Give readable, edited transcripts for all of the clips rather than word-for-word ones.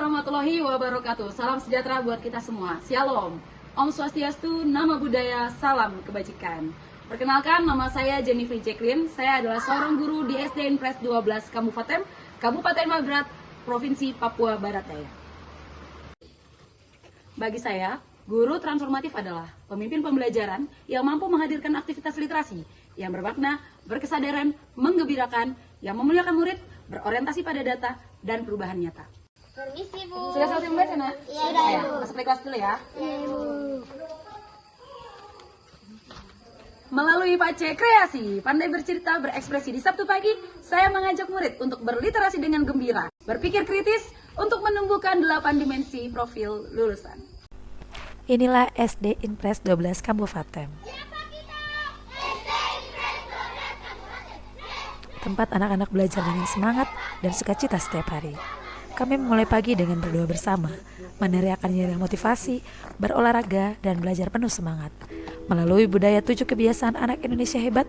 warahmatullahi wabarakatuh. Salam sejahtera buat kita semua. Shalom. Om Swastiastu, Nama Budaya, Salam Kebajikan. Perkenalkan, nama saya Jennifer Jacqueline. Saya adalah seorang guru di SD Impres 12 Kabupaten Mabrat, Provinsi Papua Barat Daya. Bagi saya, guru transformatif adalah pemimpin pembelajaran yang mampu menghadirkan aktivitas literasi yang bermakna, berkesadaran, menggembirakan, yang memuliakan murid, berorientasi pada data, dan perubahan nyata. Permisi, Bu. Sudah selesai membaca, nak? Iya, udah, Bu. Masuk ke kelas dulu ya. Iya, Bu. Melalui Pace Kreasi, pandai bercerita, berekspresi di Sabtu pagi, saya mengajak murid untuk berliterasi dengan gembira, berpikir kritis untuk menumbuhkan 8 dimensi profil lulusan. Inilah SD Impres 12 Kabupaten. Tempat anak-anak belajar dengan semangat dan sukacita setiap hari. Kami memulai pagi dengan berdoa bersama, meneriakan nilai motivasi, berolahraga, dan belajar penuh semangat. Melalui budaya 7 kebiasaan anak Indonesia hebat,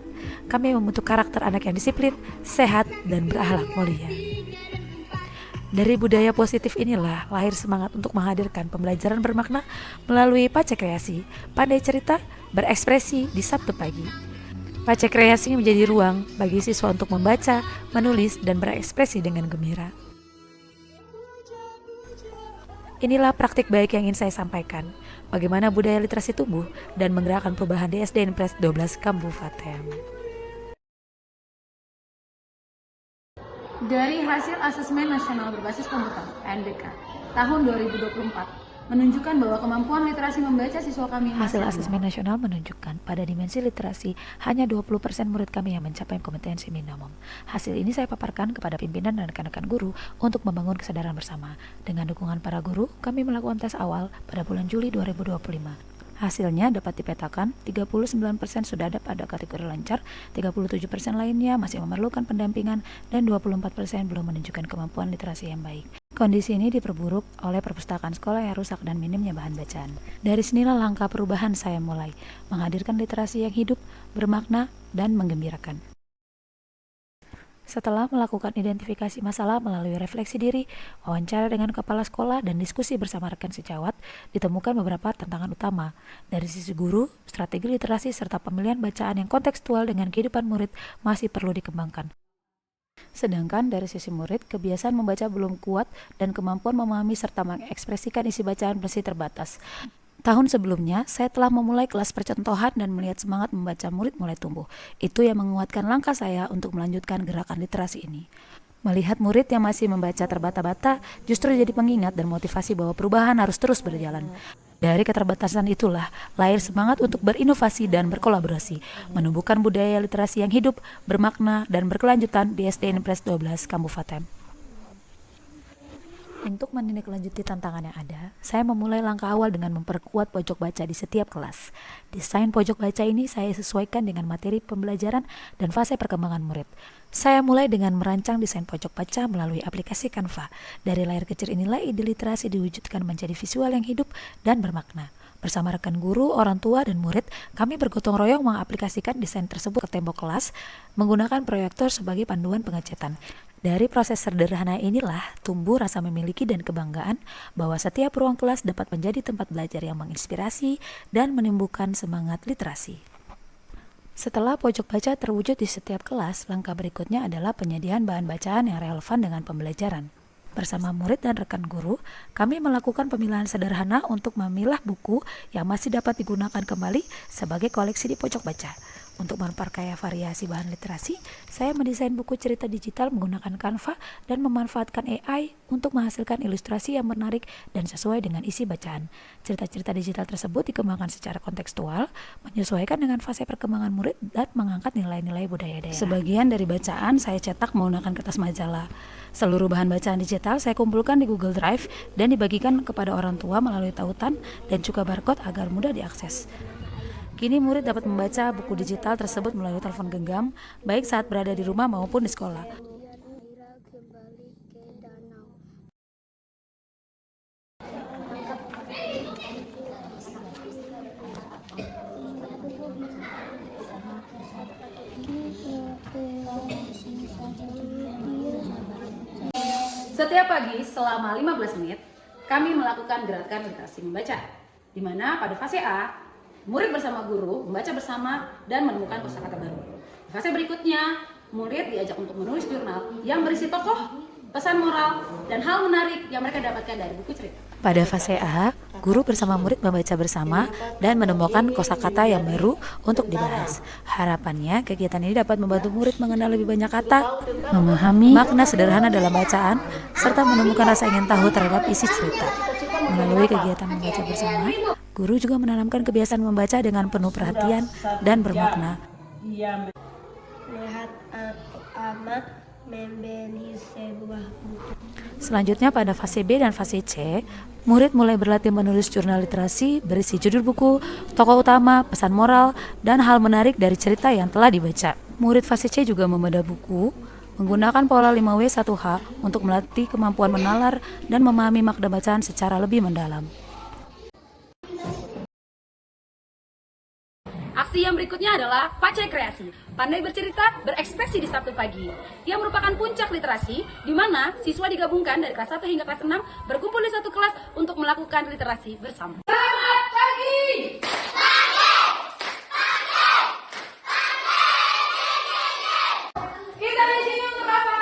kami membentuk karakter anak yang disiplin, sehat, dan berakhlak mulia. Dari budaya positif inilah lahir semangat untuk menghadirkan pembelajaran bermakna melalui Pace Kreasi, pandai cerita, berekspresi di Sabtu pagi. Pace Kreasi menjadi ruang bagi siswa untuk membaca, menulis, dan berekspresi dengan gembira. Inilah praktik baik yang ingin saya sampaikan, bagaimana budaya literasi tumbuh dan menggerakkan perubahan di SD Impres 12 Kabupaten. Dari hasil Asesmen Nasional Berbasis Komputer (NBK) tahun 2024 menunjukkan bahwa kemampuan literasi membaca siswa kami Hasil masih asesmen nasional menunjukkan pada dimensi literasi hanya 20% murid kami yang mencapai kompetensi minimum. Hasil ini saya paparkan kepada pimpinan dan rekan-rekan guru untuk membangun kesadaran bersama. Dengan dukungan para guru, kami melakukan tes awal pada bulan Juli 2025. Hasilnya dapat dipetakan 39% sudah ada pada kategori lancar, 37% lainnya masih memerlukan pendampingan, dan 24% belum menunjukkan kemampuan literasi yang baik. Kondisi ini diperburuk oleh perpustakaan sekolah yang rusak dan minimnya bahan bacaan. Dari sinilah langkah perubahan saya mulai, menghadirkan literasi yang hidup, bermakna, dan menggembirakan. Setelah melakukan identifikasi masalah melalui refleksi diri, wawancara dengan kepala sekolah, dan diskusi bersama rekan sejawat, ditemukan beberapa tantangan utama. Dari sisi guru, strategi literasi serta pemilihan bacaan yang kontekstual dengan kehidupan murid masih perlu dikembangkan. Sedangkan dari sisi murid, kebiasaan membaca belum kuat dan kemampuan memahami serta mengekspresikan isi bacaan masih terbatas. Tahun sebelumnya, saya telah memulai kelas percontohan dan melihat semangat membaca murid mulai tumbuh. Itu yang menguatkan langkah saya untuk melanjutkan gerakan literasi ini. Melihat murid yang masih membaca terbata-bata justru jadi pengingat dan motivasi bahwa perubahan harus terus berjalan. Dari keterbatasan itulah lahir semangat untuk berinovasi dan berkolaborasi, menumbuhkan budaya literasi yang hidup, bermakna, dan berkelanjutan di SD Impres 12 Kabupaten. Untuk menindaklanjuti tantangan yang ada, saya memulai langkah awal dengan memperkuat pojok baca di setiap kelas. Desain pojok baca ini saya sesuaikan dengan materi pembelajaran dan fase perkembangan murid. Saya mulai dengan merancang desain pojok baca melalui aplikasi Canva. Dari layar kecil inilah ide literasi diwujudkan menjadi visual yang hidup dan bermakna. Bersama rekan guru, orang tua, dan murid, kami bergotong royong mengaplikasikan desain tersebut ke tembok kelas menggunakan proyektor sebagai panduan pengecetan. Dari proses sederhana inilah tumbuh rasa memiliki dan kebanggaan bahwa setiap ruang kelas dapat menjadi tempat belajar yang menginspirasi dan menimbulkan semangat literasi. Setelah pojok baca terwujud di setiap kelas, langkah berikutnya adalah penyediaan bahan bacaan yang relevan dengan pembelajaran. Bersama murid dan rekan guru, kami melakukan pemilihan sederhana untuk memilah buku yang masih dapat digunakan kembali sebagai koleksi di pojok baca. Untuk memperkaya variasi bahan literasi, saya mendesain buku cerita digital menggunakan Canva dan memanfaatkan AI untuk menghasilkan ilustrasi yang menarik dan sesuai dengan isi bacaan. Cerita-cerita digital tersebut dikembangkan secara kontekstual, menyesuaikan dengan fase perkembangan murid, dan mengangkat nilai-nilai budaya daerah. Sebagian dari bacaan saya cetak menggunakan kertas majalah. Seluruh bahan bacaan digital saya kumpulkan di Google Drive dan dibagikan kepada orang tua melalui tautan dan juga barcode agar mudah diakses. Kini murid dapat membaca buku digital tersebut melalui telepon genggam, baik saat berada di rumah maupun di sekolah. Setiap pagi selama 15 menit, kami melakukan gerakan literasi membaca, di mana pada fase A, murid bersama guru membaca bersama dan menemukan kosakata baru. Di fase berikutnya, murid diajak untuk menulis jurnal yang berisi tokoh, pesan moral, dan hal menarik yang mereka dapatkan dari buku cerita. Pada fase A, guru bersama murid membaca bersama dan menemukan kosakata yang baru untuk dibahas. Harapannya, kegiatan ini dapat membantu murid mengenal lebih banyak kata, memahami makna sederhana dalam bacaan, serta menemukan rasa ingin tahu terhadap isi cerita. Melalui kegiatan membaca bersama, guru juga menanamkan kebiasaan membaca dengan penuh perhatian dan bermakna. Melihat amat membeli sebuah buku. Selanjutnya pada fase B dan fase C, murid mulai berlatih menulis jurnal literasi berisi judul buku, tokoh utama, pesan moral, dan hal menarik dari cerita yang telah dibaca. Murid fase C juga membedah buku, menggunakan pola 5W1H untuk melatih kemampuan menalar dan memahami makna bacaan secara lebih mendalam. Aksi yang berikutnya adalah Pace Kreasi, pandai bercerita, berekspresi di Sabtu pagi. Ia merupakan puncak literasi, di mana siswa digabungkan dari kelas 1 hingga kelas 6 berkumpul di satu kelas untuk melakukan literasi bersama. Selamat pagi! Kita di sini untuk apa?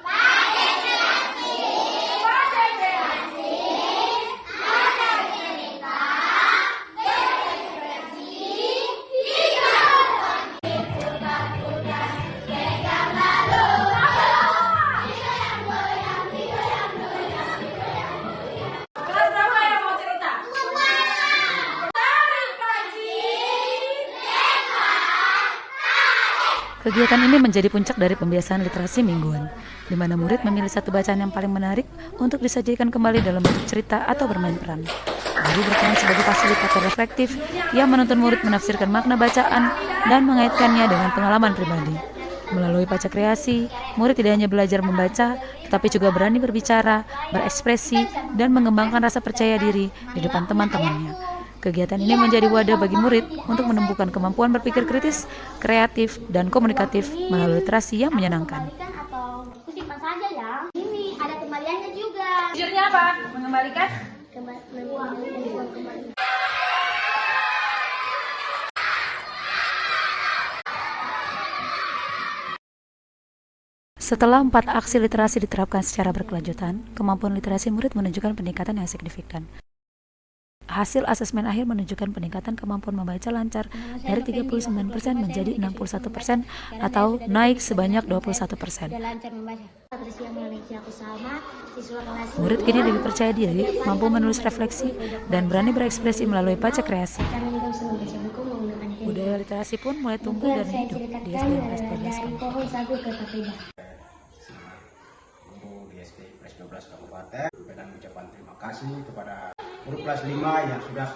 Pace Kreasi. Pace Kreasi. Pandai bercerita, berekspresi. Kelas berapa yang mau cerita? Kegiatan ini menjadi puncak dari pembiasaan literasi mingguan, di mana murid memilih satu bacaan yang paling menarik untuk disajikan kembali dalam bentuk cerita atau bermain peran. Guru berperan sebagai fasilitator reflektif yang menuntun murid menafsirkan makna bacaan dan mengaitkannya dengan pengalaman pribadi. Melalui Pace Kreasi, murid tidak hanya belajar membaca, tetapi juga berani berbicara, berekspresi, dan mengembangkan rasa percaya diri di depan teman-temannya. Kegiatan ini menjadi wadah bagi murid untuk menumbuhkan kemampuan berpikir kritis, kreatif, dan komunikatif melalui literasi yang menyenangkan. Atau aku simpan saja ya. Ini ada kembaliannya juga. Tujuannya apa? Mengembalikan? Kembali. Setelah 4 aksi literasi diterapkan secara berkelanjutan, kemampuan literasi murid menunjukkan peningkatan yang signifikan. Hasil asesmen akhir menunjukkan peningkatan kemampuan membaca lancar dari 39% menjadi 61% atau naik sebanyak 21%. Murid kini lebih percaya diri, mampu menulis refleksi, dan berani berekspresi melalui Pace Kreasi. Budaya literasi pun mulai tumbuh dan hidup di SD Impres 12 Kabupaten. Guru di SD Impres 12 Kabupaten dengan ucapan terima kasih kepada guru kelas 5 yang sudah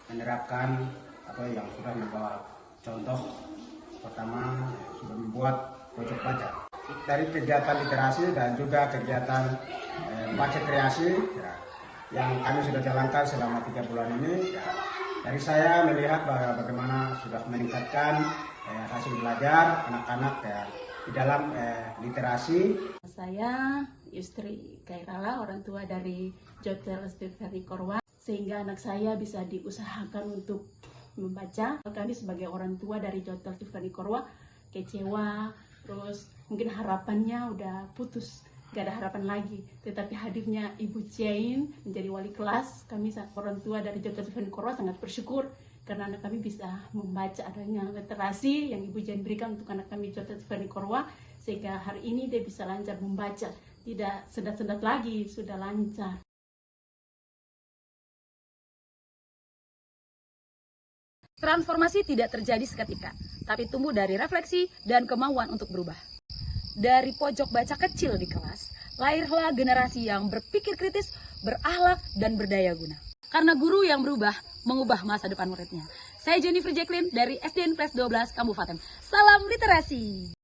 menerapkan atau yang sudah membawa contoh pertama sudah membuat pojok baca. Dari kegiatan literasi dan juga kegiatan Pace Kreasi yang kami sudah jalankan selama 3 bulan ini, dari saya melihat bagaimana sudah meningkatkan hasil belajar anak-anak di dalam literasi. Saya istri Kairala, orang tua dari Jotel Stefani Korwa, sehingga anak saya bisa diusahakan untuk membaca. Kami sebagai orang tua dari Jotel Stefani Korwa kecewa, terus mungkin harapannya udah putus, gak ada harapan lagi. Tetapi hadirnya Ibu Jain menjadi wali kelas, kami orang tua dari Jotel Stefani Korwa sangat bersyukur karena anak kami bisa membaca, adanya literasi yang Ibu Jain berikan untuk anak kami Jotel Stefani Korwa, sehingga hari ini dia bisa lancar membaca, tidak sedat-sedat lagi, sudah lancar. Transformasi tidak terjadi seketika, tapi tumbuh dari refleksi dan kemauan untuk berubah. Dari pojok baca kecil di kelas, lahirlah generasi yang berpikir kritis, berakhlak, dan berdaya guna. Karena guru yang berubah, mengubah masa depan muridnya. Saya Jennifer Jacqueline dari SD Impres 12 Kabupaten. Salam literasi!